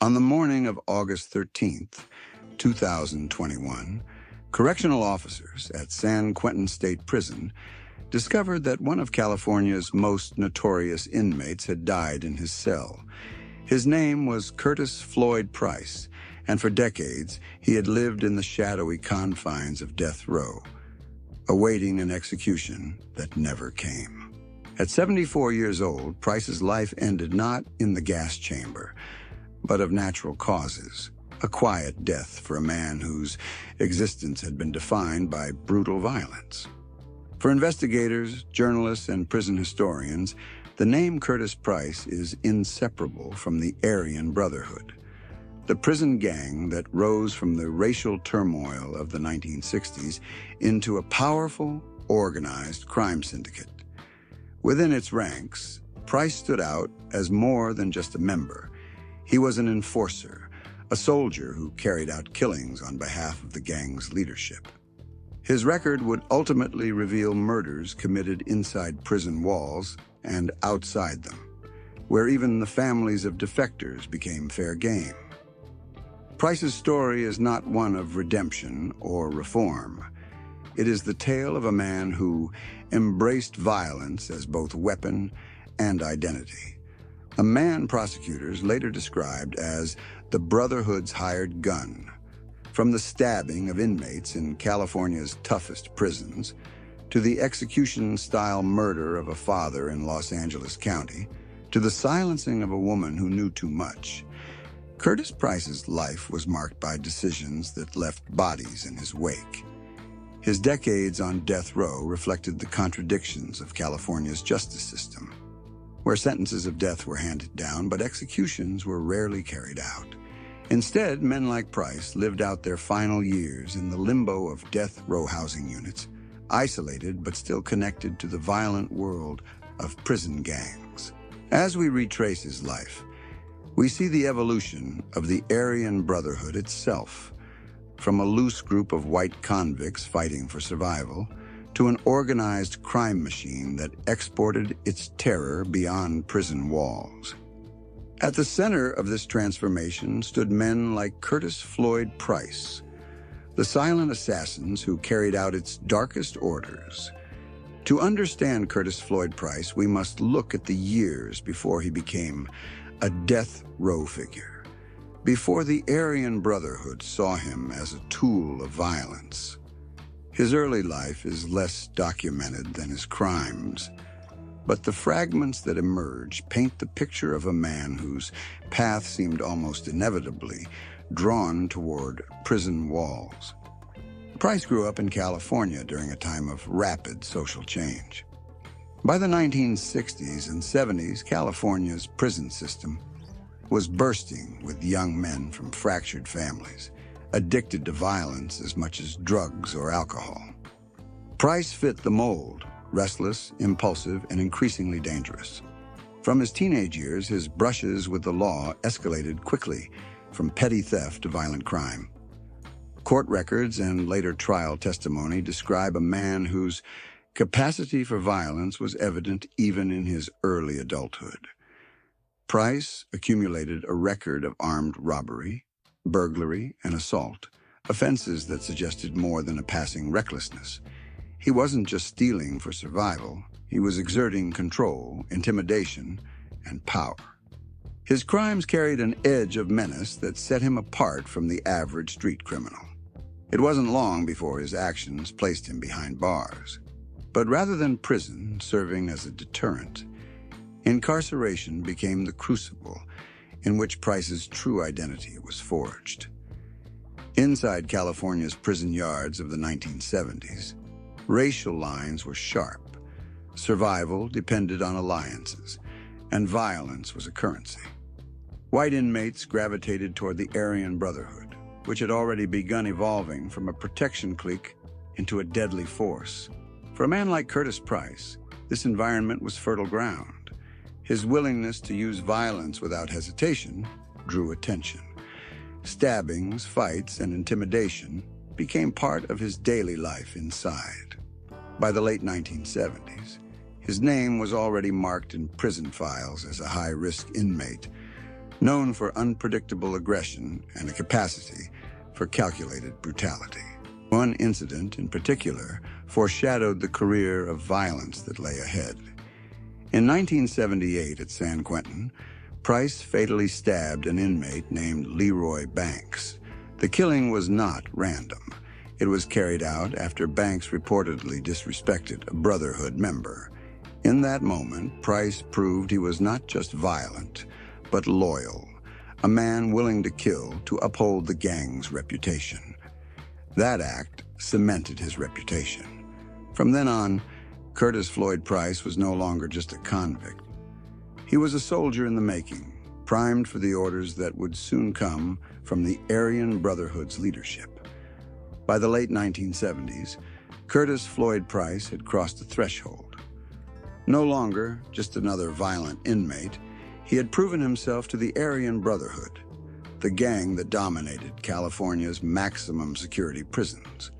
On the morning of August 13th, 2021, correctional officers at San Quentin State Prison discovered that one of California's most notorious inmates had died in his cell. His name was Curtis Floyd Price, and for decades he had lived in the shadowy confines of death row, awaiting an execution that never came. At 74 years old, Price's life ended not in the gas chamber, but of natural causes, a quiet death for a man whose existence had been defined by brutal violence. For investigators, journalists, and prison historians, the name Curtis Price is inseparable from the Aryan Brotherhood, the prison gang that rose from the racial turmoil of the 1960s into a powerful, organized crime syndicate. Within its ranks, Price stood out as more than just a member. He was an enforcer, a soldier who carried out killings on behalf of the gang's leadership. His record would ultimately reveal murders committed inside prison walls and outside them, where even the families of defectors became fair game. Price's story is not one of redemption or reform. It is the tale of a man who embraced violence as both weapon and identity. A man prosecutors later described as the Brotherhood's hired gun. From the stabbing of inmates in California's toughest prisons, to the execution-style murder of a father in Los Angeles County, to the silencing of a woman who knew too much, Curtis Price's life was marked by decisions that left bodies in his wake. His decades on death row reflected the contradictions of California's justice system, where sentences of death were handed down, but executions were rarely carried out. Instead, men like Price lived out their final years in the limbo of death row housing units, isolated but still connected to the violent world of prison gangs. As we retrace his life, we see the evolution of the Aryan Brotherhood itself, from a loose group of white convicts fighting for survival to an organized crime machine that exported its terror beyond prison walls. At the center of this transformation stood men like Curtis Floyd Price, the silent assassins who carried out its darkest orders. To understand Curtis Floyd Price, we must look at the years before he became a death row figure, before the Aryan Brotherhood saw him as a tool of violence. His early life is less documented than his crimes, but the fragments that emerge paint the picture of a man whose path seemed almost inevitably drawn toward prison walls. Price grew up in California during a time of rapid social change. By the 1960s and 70s, California's prison system was bursting with young men from fractured families, addicted to violence as much as drugs or alcohol. Price fit the mold, restless, impulsive, and increasingly dangerous. From his teenage years, his brushes with the law escalated quickly, from petty theft to violent crime. Court records and later trial testimony describe a man whose capacity for violence was evident even in his early adulthood. Price accumulated a record of armed robbery, burglary, and assault, offenses that suggested more than a passing recklessness. He wasn't just stealing for survival, he was exerting control, intimidation, and power. His crimes carried an edge of menace that set him apart from the average street criminal. It wasn't long before his actions placed him behind bars. But rather than prison serving as a deterrent, incarceration became the crucible in which Price's true identity was forged. Inside California's prison yards of the 1970s, racial lines were sharp. Survival depended on alliances, and violence was a currency. White inmates gravitated toward the Aryan Brotherhood, which had already begun evolving from a protection clique into a deadly force. For a man like Curtis Price, this environment was fertile ground. His willingness to use violence without hesitation drew attention. Stabbings, fights, and intimidation became part of his daily life inside. By the late 1970s, his name was already marked in prison files as a high-risk inmate, known for unpredictable aggression and a capacity for calculated brutality. One incident in particular foreshadowed the career of violence that lay ahead. In 1978 at San Quentin, Price fatally stabbed an inmate named Leroy Banks. The killing was not random. It was carried out after Banks reportedly disrespected a Brotherhood member. In that moment, Price proved he was not just violent, but loyal, a man willing to kill to uphold the gang's reputation. That act cemented his reputation. From then on, Curtis Floyd Price was no longer just a convict. He was a soldier in the making, primed for the orders that would soon come from the Aryan Brotherhood's leadership. By the late 1970s, Curtis Floyd Price had crossed the threshold. No longer just another violent inmate, he had proven himself to the Aryan Brotherhood, the gang that dominated California's maximum security prisons.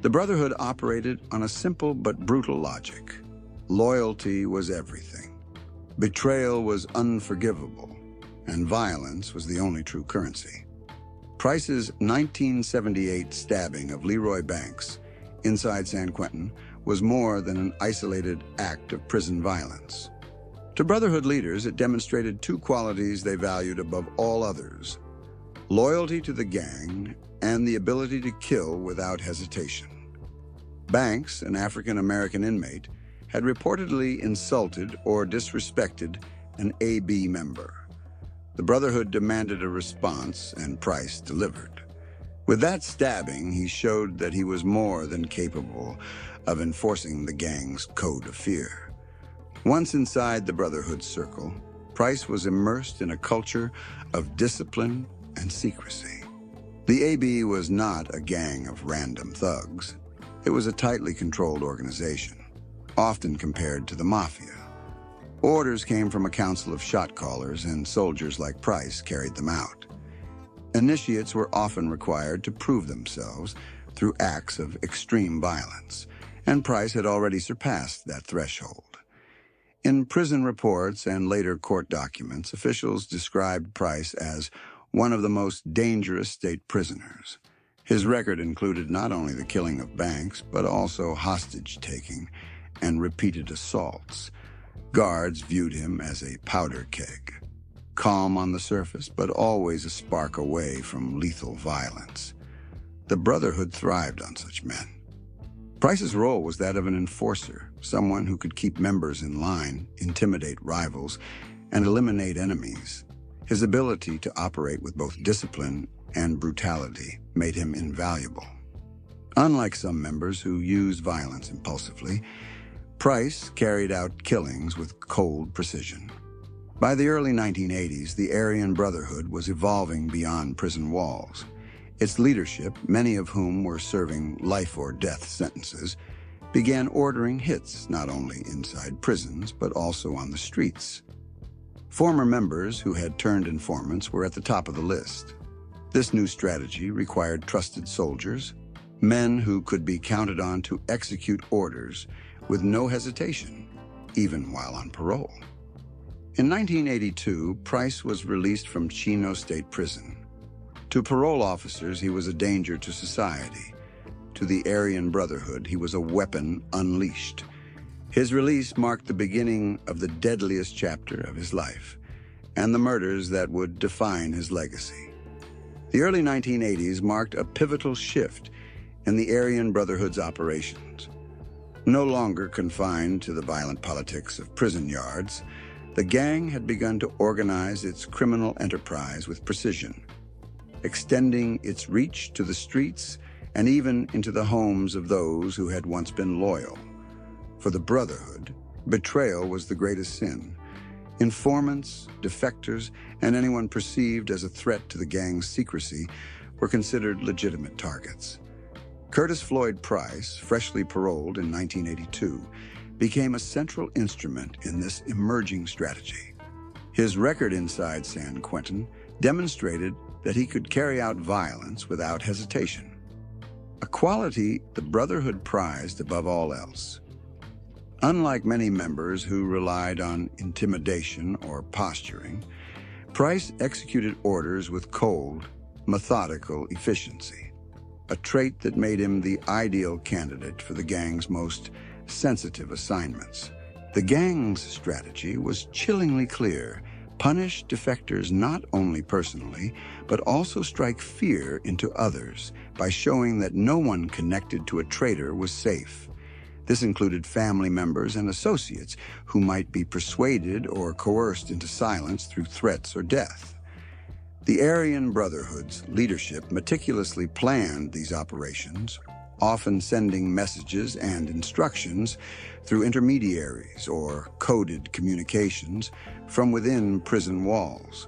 The Brotherhood operated on a simple but brutal logic. Loyalty was everything. Betrayal was unforgivable, and violence was the only true currency. Price's 1978 stabbing of Leroy Banks inside San Quentin was more than an isolated act of prison violence. To Brotherhood leaders, it demonstrated two qualities they valued above all others: loyalty to the gang and the ability to kill without hesitation. Banks, an African-American inmate, had reportedly insulted or disrespected an AB member. The Brotherhood demanded a response, and Price delivered. With that stabbing, he showed that he was more than capable of enforcing the gang's code of fear. Once inside the Brotherhood circle, Price was immersed in a culture of discipline and secrecy. The AB was not a gang of random thugs. It was a tightly controlled organization, often compared to the mafia. Orders came from a council of shot callers, and soldiers like Price carried them out. Initiates were often required to prove themselves through acts of extreme violence, and Price had already surpassed that threshold. In prison reports and later court documents, officials described Price as one of the most dangerous state prisoners. His record included not only the killing of Banks, but also hostage-taking and repeated assaults. Guards viewed him as a powder keg, calm on the surface, but always a spark away from lethal violence. The Brotherhood thrived on such men. Price's role was that of an enforcer, someone who could keep members in line, intimidate rivals, and eliminate enemies. His ability to operate with both discipline and brutality made him invaluable. Unlike some members who used violence impulsively, Price carried out killings with cold precision. By the early 1980s, the Aryan Brotherhood was evolving beyond prison walls. Its leadership, many of whom were serving life or death sentences, began ordering hits not only inside prisons, but also on the streets. Former members who had turned informants were at the top of the list. This new strategy required trusted soldiers, men who could be counted on to execute orders with no hesitation, even while on parole. In 1982, Price was released from Chino State Prison. To parole officers, he was a danger to society. To the Aryan Brotherhood, he was a weapon unleashed. His release marked the beginning of the deadliest chapter of his life, and the murders that would define his legacy. The early 1980s marked a pivotal shift in the Aryan Brotherhood's operations. No longer confined to the violent politics of prison yards, the gang had begun to organize its criminal enterprise with precision, extending its reach to the streets and even into the homes of those who had once been loyal. For the Brotherhood, betrayal was the greatest sin. Informants, defectors, and anyone perceived as a threat to the gang's secrecy were considered legitimate targets. Curtis Floyd Price, freshly paroled in 1982, became a central instrument in this emerging strategy. His record inside San Quentin demonstrated that he could carry out violence without hesitation, a quality the Brotherhood prized above all else. Unlike many members who relied on intimidation or posturing, Price executed orders with cold, methodical efficiency, a trait that made him the ideal candidate for the gang's most sensitive assignments. The gang's strategy was chillingly clear: punish defectors not only personally, but also strike fear into others by showing that no one connected to a traitor was safe. This included family members and associates who might be persuaded or coerced into silence through threats or death. The Aryan Brotherhood's leadership meticulously planned these operations, often sending messages and instructions through intermediaries or coded communications from within prison walls.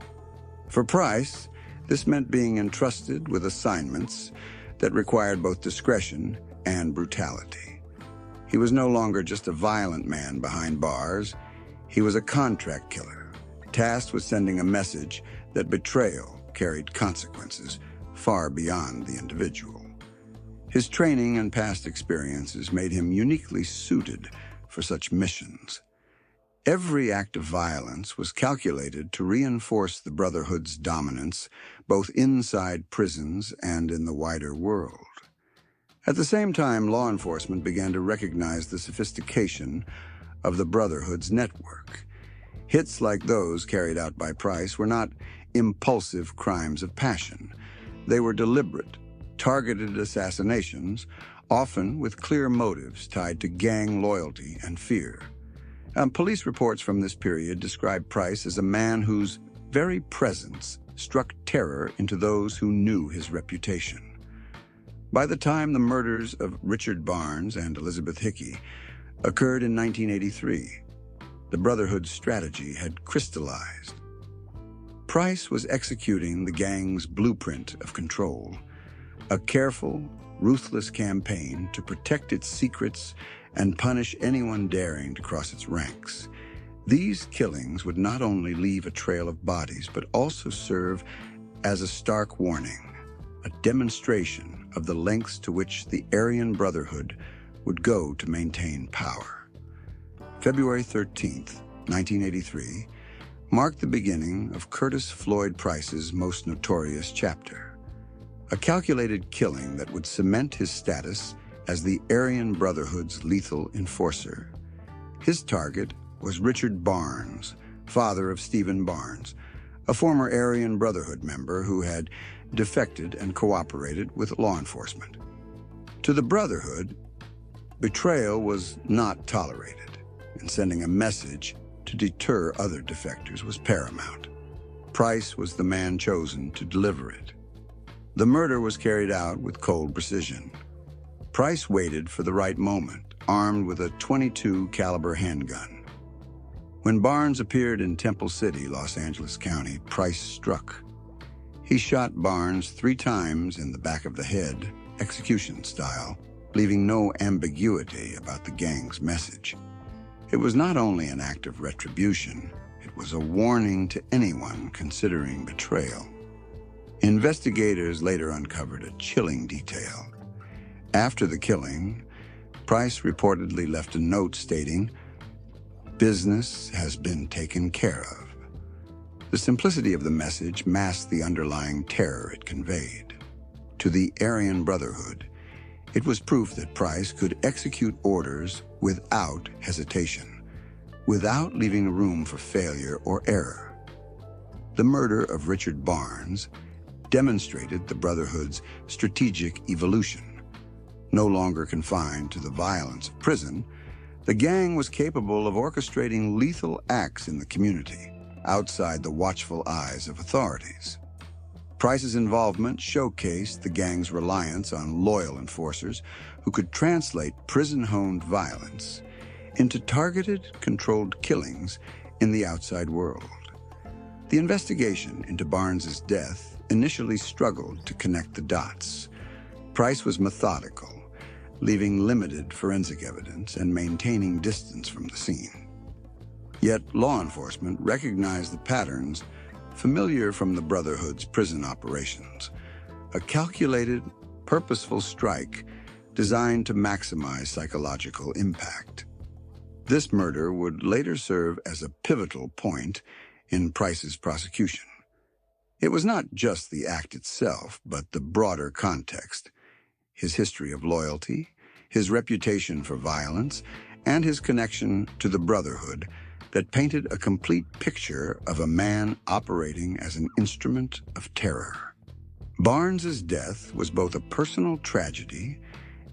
For Price, this meant being entrusted with assignments that required both discretion and brutality. He was no longer just a violent man behind bars. He was a contract killer, tasked with sending a message that betrayal carried consequences far beyond the individual. His training and past experiences made him uniquely suited for such missions. Every act of violence was calculated to reinforce the Brotherhood's dominance, both inside prisons and in the wider world. At the same time, law enforcement began to recognize the sophistication of the Brotherhood's network. Hits like those carried out by Price were not impulsive crimes of passion. They were deliberate, targeted assassinations, often with clear motives tied to gang loyalty and fear. Police reports from this period describe Price as a man whose very presence struck terror into those who knew his reputation. By the time the murders of Richard Barnes and Elizabeth Hickey occurred in 1983, the Brotherhood's strategy had crystallized. Price was executing the gang's blueprint of control, a careful, ruthless campaign to protect its secrets and punish anyone daring to cross its ranks. These killings would not only leave a trail of bodies, but also serve as a stark warning, a demonstration of the lengths to which the Aryan Brotherhood would go to maintain power. February 13th, 1983, marked the beginning of Curtis Floyd Price's most notorious chapter, a calculated killing that would cement his status as the Aryan Brotherhood's lethal enforcer. His target was Richard Barnes, father of Stephen Barnes, a former Aryan Brotherhood member who had defected and cooperated with law enforcement. To the Brotherhood, betrayal was not tolerated, and sending a message to deter other defectors was paramount. Price was the man chosen to deliver it. The murder was carried out with cold precision. Price waited for the right moment, armed with a .22 caliber handgun. When Barnes appeared in Temple City, Los Angeles County, Price struck. He shot Barnes 3 times in the back of the head, execution style, leaving no ambiguity about the gang's message. It was not only an act of retribution, it was a warning to anyone considering betrayal. Investigators later uncovered a chilling detail. After the killing, Price reportedly left a note stating, "Business has been taken care of." The simplicity of the message masked the underlying terror it conveyed. To the Aryan Brotherhood, it was proof that Price could execute orders without hesitation, without leaving room for failure or error. The murder of Richard Barnes demonstrated the Brotherhood's strategic evolution. No longer confined to the violence of prison, the gang was capable of orchestrating lethal acts in the community, outside the watchful eyes of authorities. Price's involvement showcased the gang's reliance on loyal enforcers who could translate prison-honed violence into targeted, controlled killings in the outside world. The investigation into Barnes's death initially struggled to connect the dots. Price was methodical, leaving limited forensic evidence and maintaining distance from the scene. Yet law enforcement recognized the patterns familiar from the Brotherhood's prison operations, a calculated, purposeful strike designed to maximize psychological impact. This murder would later serve as a pivotal point in Price's prosecution. It was not just the act itself, but the broader context: his history of loyalty, his reputation for violence, and his connection to the Brotherhood that painted a complete picture of a man operating as an instrument of terror. Barnes's death was both a personal tragedy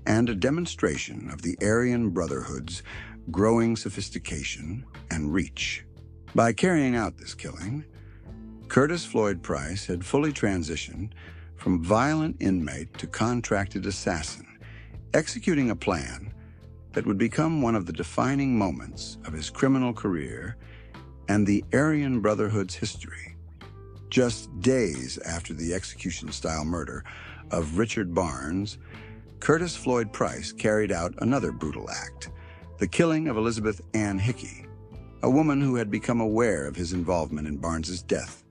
and a demonstration of the Aryan Brotherhood's growing sophistication and reach. By carrying out this killing, Curtis Floyd Price had fully transitioned from violent inmate to contracted assassin, executing a plan that would become one of the defining moments of his criminal career and the Aryan Brotherhood's history. Just days after the execution-style murder of Richard Barnes, Curtis Floyd Price carried out another brutal act: the killing of Elizabeth Ann Hickey, a woman who had become aware of his involvement in Barnes's death.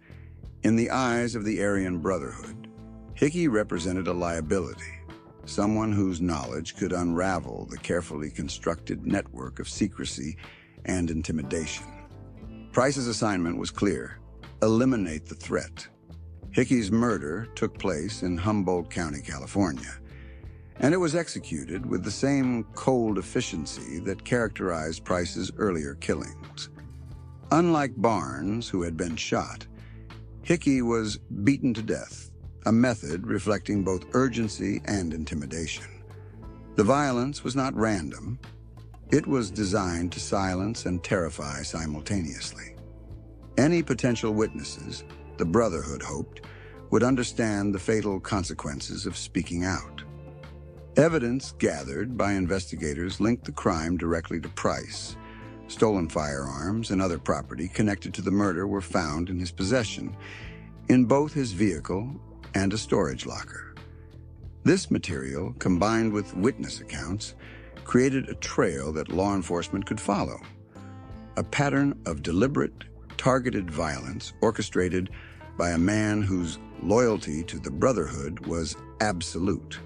In the eyes of the Aryan Brotherhood, Hickey represented a liability, someone whose knowledge could unravel the carefully constructed network of secrecy and intimidation. Price's assignment was clear: eliminate the threat. Hickey's murder took place in Humboldt County, California, and it was executed with the same cold efficiency that characterized Price's earlier killings. Unlike Barnes, who had been shot, Hickey was beaten to death, a method reflecting both urgency and intimidation. The violence was not random. It was designed to silence and terrify simultaneously. Any potential witnesses, the Brotherhood hoped, would understand the fatal consequences of speaking out. Evidence gathered by investigators linked the crime directly to Price. Stolen firearms and other property connected to the murder were found in his possession, in both his vehicle and a storage locker. This material, combined with witness accounts, created a trail that law enforcement could follow: a pattern of deliberate, targeted violence orchestrated by a man whose loyalty to the Brotherhood was absolute.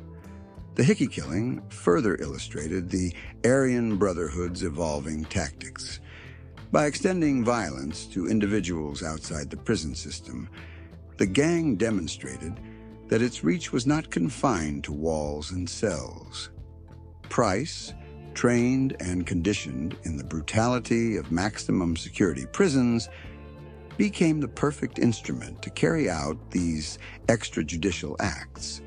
The Hickey killing further illustrated the Aryan Brotherhood's evolving tactics. By extending violence to individuals outside the prison system, the gang demonstrated that its reach was not confined to walls and cells. Price, trained and conditioned in the brutality of maximum security prisons, became the perfect instrument to carry out these extrajudicial acts.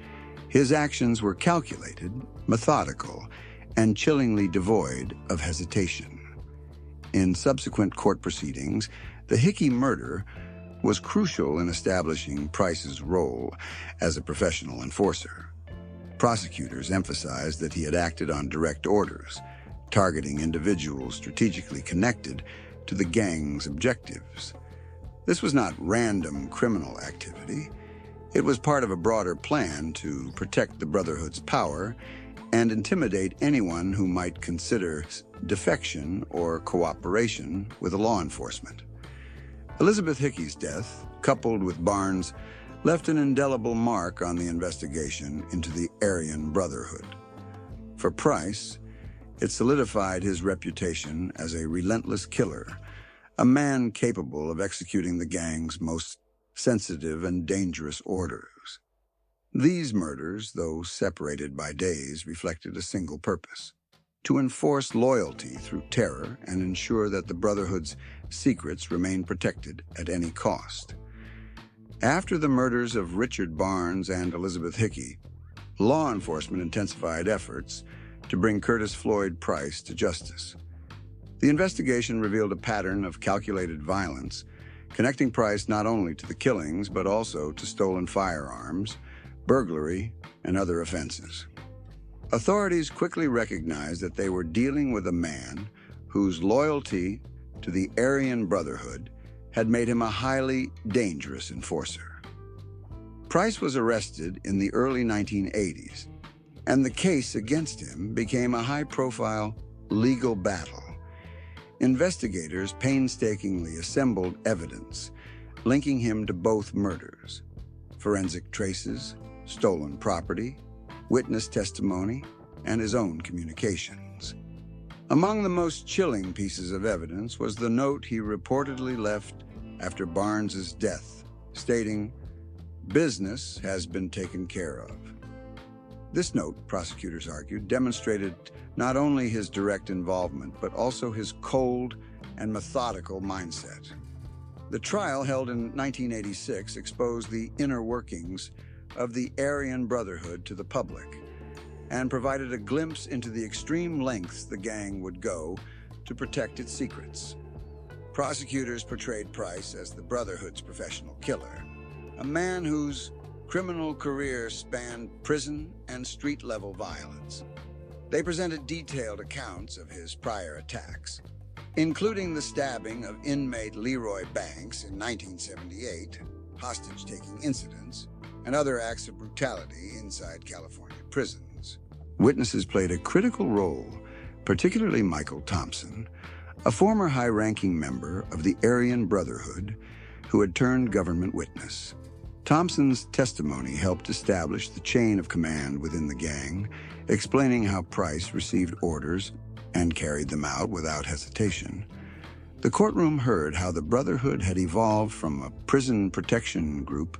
His actions were calculated, methodical, and chillingly devoid of hesitation. In subsequent court proceedings, the Hickey murder was crucial in establishing Price's role as a professional enforcer. Prosecutors emphasized that he had acted on direct orders, targeting individuals strategically connected to the gang's objectives. This was not random criminal activity. It was part of a broader plan to protect the Brotherhood's power and intimidate anyone who might consider defection or cooperation with law enforcement. Elizabeth Hickey's death, coupled with Barnes, left an indelible mark on the investigation into the Aryan Brotherhood. For Price, it solidified his reputation as a relentless killer, a man capable of executing the gang's most sensitive and dangerous orders. These murders, though separated by days, reflected a single purpose: to enforce loyalty through terror and ensure that the Brotherhood's secrets remain protected at any cost. After the murders of Richard Barnes and Elizabeth Hickey, law enforcement intensified efforts to bring Curtis Floyd Price to justice. The investigation revealed a pattern of calculated violence, connecting Price not only to the killings but also to stolen firearms, burglary, and other offenses. Authorities quickly recognized that they were dealing with a man whose loyalty to the Aryan Brotherhood had made him a highly dangerous enforcer. Price was arrested in the early 1980s, and the case against him became a high-profile legal battle. Investigators painstakingly assembled evidence linking him to both murders: forensic traces, stolen property, witness testimony, and his own communications. Among the most chilling pieces of evidence was the note he reportedly left after Barnes's death, stating, Business has been taken care of. This note, prosecutors argued, demonstrated not only his direct involvement, but also his cold and methodical mindset. The trial, held in 1986, exposed the inner workings of the Aryan Brotherhood to the public and provided a glimpse into the extreme lengths the gang would go to protect its secrets. Prosecutors portrayed Price as the Brotherhood's professional killer, a man whose criminal career spanned prison and street-level violence. They presented detailed accounts of his prior attacks, including the stabbing of inmate Leroy Banks in 1978, hostage-taking incidents, and other acts of brutality inside California prisons. Witnesses played a critical role, particularly Michael Thompson, a former high-ranking member of the Aryan Brotherhood who had turned government witness. Thompson's testimony helped establish the chain of command within the gang, explaining how Price received orders and carried them out without hesitation. The courtroom heard how the Brotherhood had evolved from a prison protection group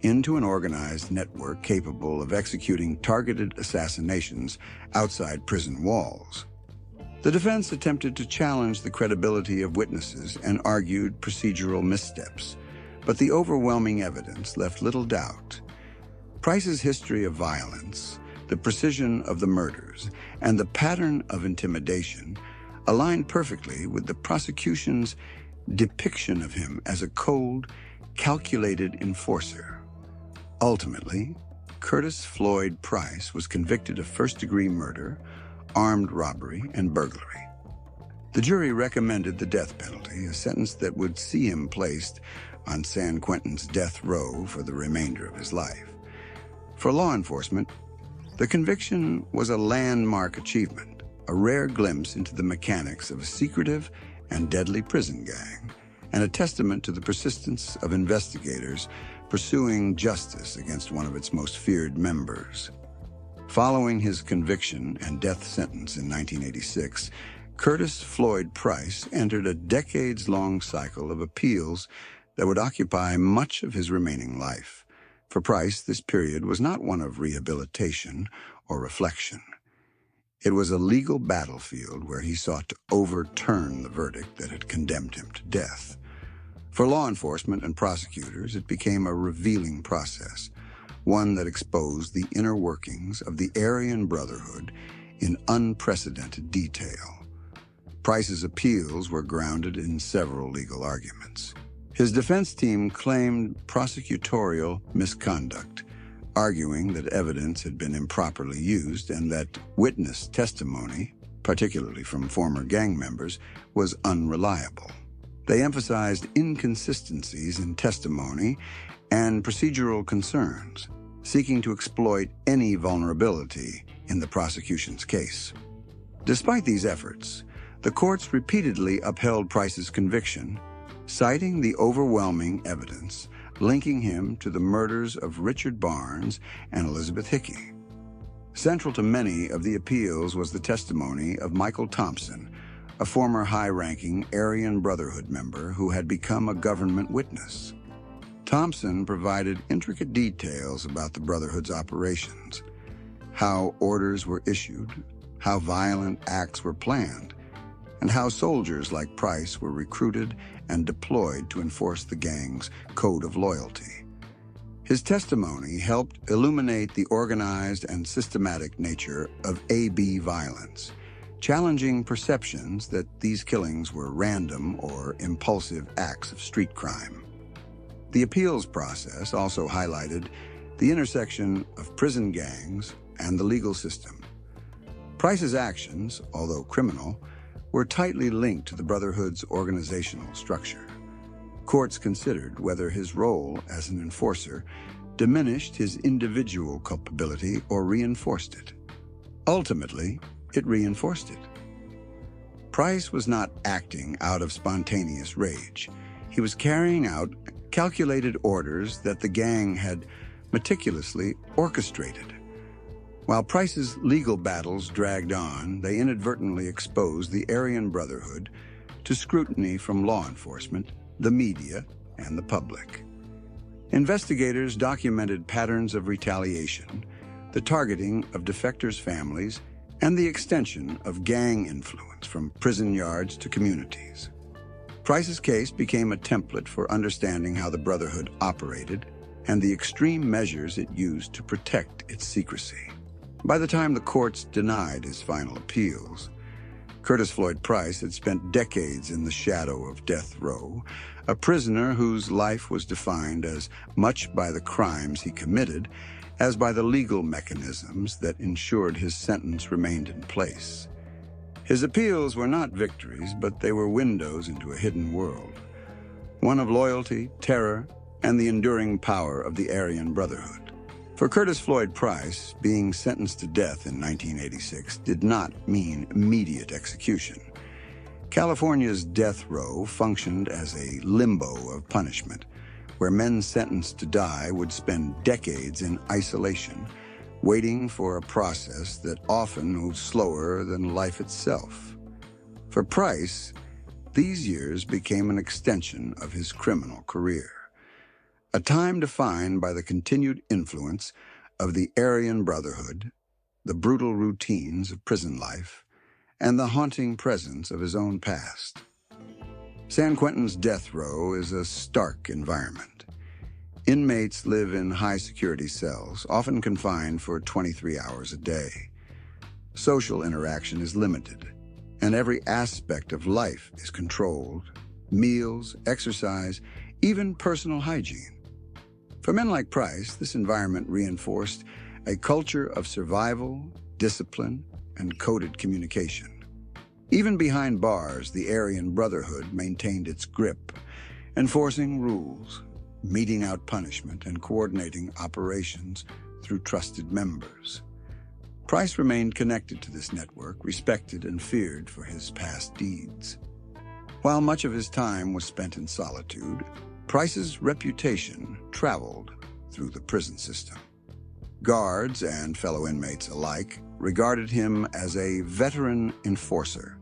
into an organized network capable of executing targeted assassinations outside prison walls. The defense attempted to challenge the credibility of witnesses and argued procedural missteps, but the overwhelming evidence left little doubt. Price's history of violence, the precision of the murders, and the pattern of intimidation aligned perfectly with the prosecution's depiction of him as a cold, calculated enforcer. Ultimately, Curtis Floyd Price was convicted of first-degree murder, armed robbery, and burglary. The jury recommended the death penalty, a sentence that would see him placed on San Quentin's death row for the remainder of his life. For law enforcement, the conviction was a landmark achievement, a rare glimpse into the mechanics of a secretive and deadly prison gang, and a testament to the persistence of investigators pursuing justice against one of its most feared members. Following his conviction and death sentence in 1986, Curtis Floyd Price entered a decades-long cycle of appeals that would occupy much of his remaining life. For Price, this period was not one of rehabilitation or reflection. It was a legal battlefield where he sought to overturn the verdict that had condemned him to death. For law enforcement and prosecutors, it became a revealing process, one that exposed the inner workings of the Aryan Brotherhood in unprecedented detail. Price's appeals were grounded in several legal arguments. His defense team claimed prosecutorial misconduct, arguing that evidence had been improperly used and that witness testimony, particularly from former gang members, was unreliable. They emphasized inconsistencies in testimony and procedural concerns, seeking to exploit any vulnerability in the prosecution's case. Despite these efforts, the courts repeatedly upheld Price's conviction, citing the overwhelming evidence linking him to the murders of Richard Barnes and Elizabeth Hickey. Central to many of the appeals was the testimony of Michael Thompson, a former high-ranking Aryan Brotherhood member who had become a government witness. Thompson provided intricate details about the Brotherhood's operations, how orders were issued, how violent acts were planned, and how soldiers like Price were recruited and deployed to enforce the gang's code of loyalty. His testimony helped illuminate the organized and systematic nature of AB violence, challenging perceptions that these killings were random or impulsive acts of street crime. The appeals process also highlighted the intersection of prison gangs and the legal system. Price's actions, although criminal, were tightly linked to the Brotherhood's organizational structure. Courts considered whether his role as an enforcer diminished his individual culpability or reinforced it. Ultimately, it reinforced it. Price was not acting out of spontaneous rage. He was carrying out calculated orders that the gang had meticulously orchestrated. While Price's legal battles dragged on, they inadvertently exposed the Aryan Brotherhood to scrutiny from law enforcement, the media, and the public. Investigators documented patterns of retaliation, the targeting of defectors' families, and the extension of gang influence from prison yards to communities. Price's case became a template for understanding how the Brotherhood operated and the extreme measures it used to protect its secrecy. By the time the courts denied his final appeals, Curtis Floyd Price had spent decades in the shadow of death row, a prisoner whose life was defined as much by the crimes he committed as by the legal mechanisms that ensured his sentence remained in place. His appeals were not victories, but they were windows into a hidden world, one of loyalty, terror, and the enduring power of the Aryan Brotherhood. For Curtis Floyd Price, being sentenced to death in 1986 did not mean immediate execution. California's death row functioned as a limbo of punishment, where men sentenced to die would spend decades in isolation, waiting for a process that often moved slower than life itself. For Price, these years became an extension of his criminal career, a time defined by the continued influence of the Aryan Brotherhood, the brutal routines of prison life, and the haunting presence of his own past. San Quentin's death row is a stark environment. Inmates live in high-security cells, often confined for 23 hours a day. Social interaction is limited, and every aspect of life is controlled: meals, exercise, even personal hygiene. For men like Price, this environment reinforced a culture of survival, discipline, and coded communication. Even behind bars, the Aryan Brotherhood maintained its grip, enforcing rules, meting out punishment, and coordinating operations through trusted members. Price remained connected to this network, respected and feared for his past deeds. While much of his time was spent in solitude, Price's reputation traveled through the prison system. Guards and fellow inmates alike regarded him as a veteran enforcer,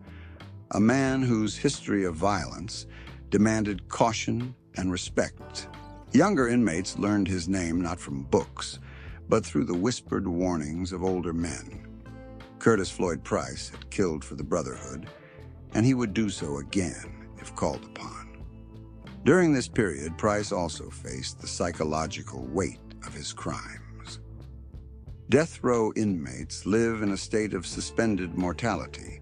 a man whose history of violence demanded caution and respect. Younger inmates learned his name not from books, but through the whispered warnings of older men. Curtis Floyd Price had killed for the Brotherhood, and he would do so again if called upon. During this period, Price also faced the psychological weight of his crimes. Death row inmates live in a state of suspended mortality,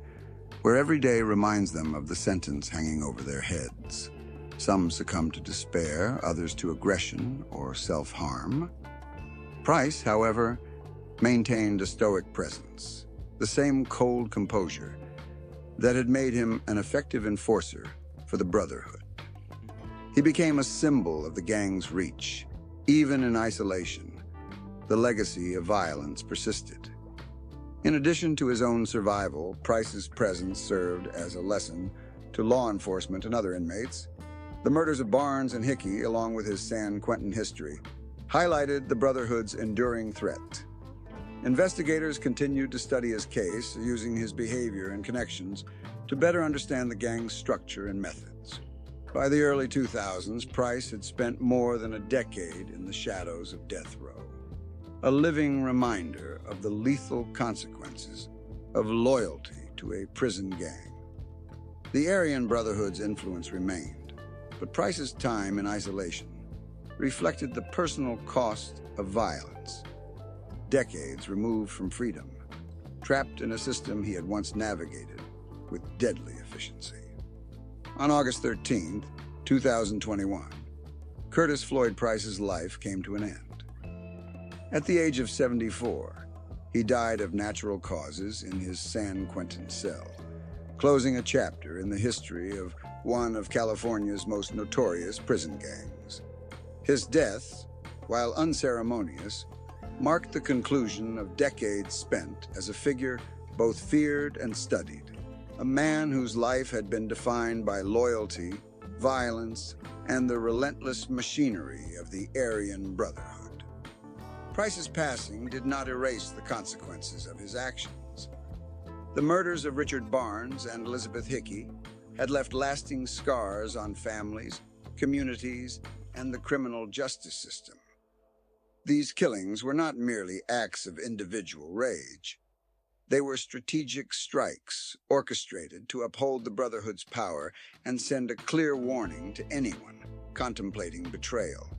where every day reminds them of the sentence hanging over their heads. Some succumb to despair, others to aggression or self-harm. Price, however, maintained a stoic presence, the same cold composure that had made him an effective enforcer for the Brotherhood. He became a symbol of the gang's reach. Even in isolation, the legacy of violence persisted. In addition to his own survival, Price's presence served as a lesson to law enforcement and other inmates. The murders of Barnes and Hickey, along with his San Quentin history, highlighted the Brotherhood's enduring threat. Investigators continued to study his case, using his behavior and connections to better understand the gang's structure and methods. By the early 2000s, Price had spent more than a decade in the shadows of death row, a living reminder of the lethal consequences of loyalty to a prison gang. The Aryan Brotherhood's influence remained, but Price's time in isolation reflected the personal cost of violence. Decades removed from freedom, trapped in a system he had once navigated with deadly efficiency. On August 13, 2021, Curtis Floyd Price's life came to an end. At the age of 74, he died of natural causes in his San Quentin cell, closing a chapter in the history of one of California's most notorious prison gangs. His death, while unceremonious, marked the conclusion of decades spent as a figure both feared and studied, a man whose life had been defined by loyalty, violence, and the relentless machinery of the Aryan Brotherhood. Price's passing did not erase the consequences of his actions. The murders of Richard Barnes and Elizabeth Hickey had left lasting scars on families, communities, and the criminal justice system. These killings were not merely acts of individual rage. They were strategic strikes orchestrated to uphold the Brotherhood's power and send a clear warning to anyone contemplating betrayal.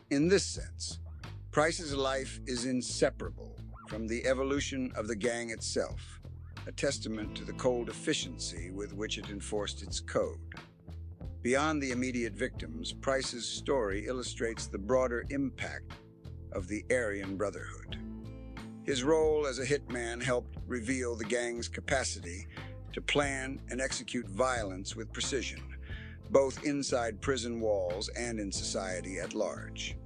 In this sense, Price's life is inseparable from the evolution of the gang itself, a testament to the cold efficiency with which it enforced its code. Beyond the immediate victims, Price's story illustrates the broader impact of the Aryan Brotherhood. His role as a hitman helped reveal the gang's capacity to plan and execute violence with precision, both inside prison walls and in society at large.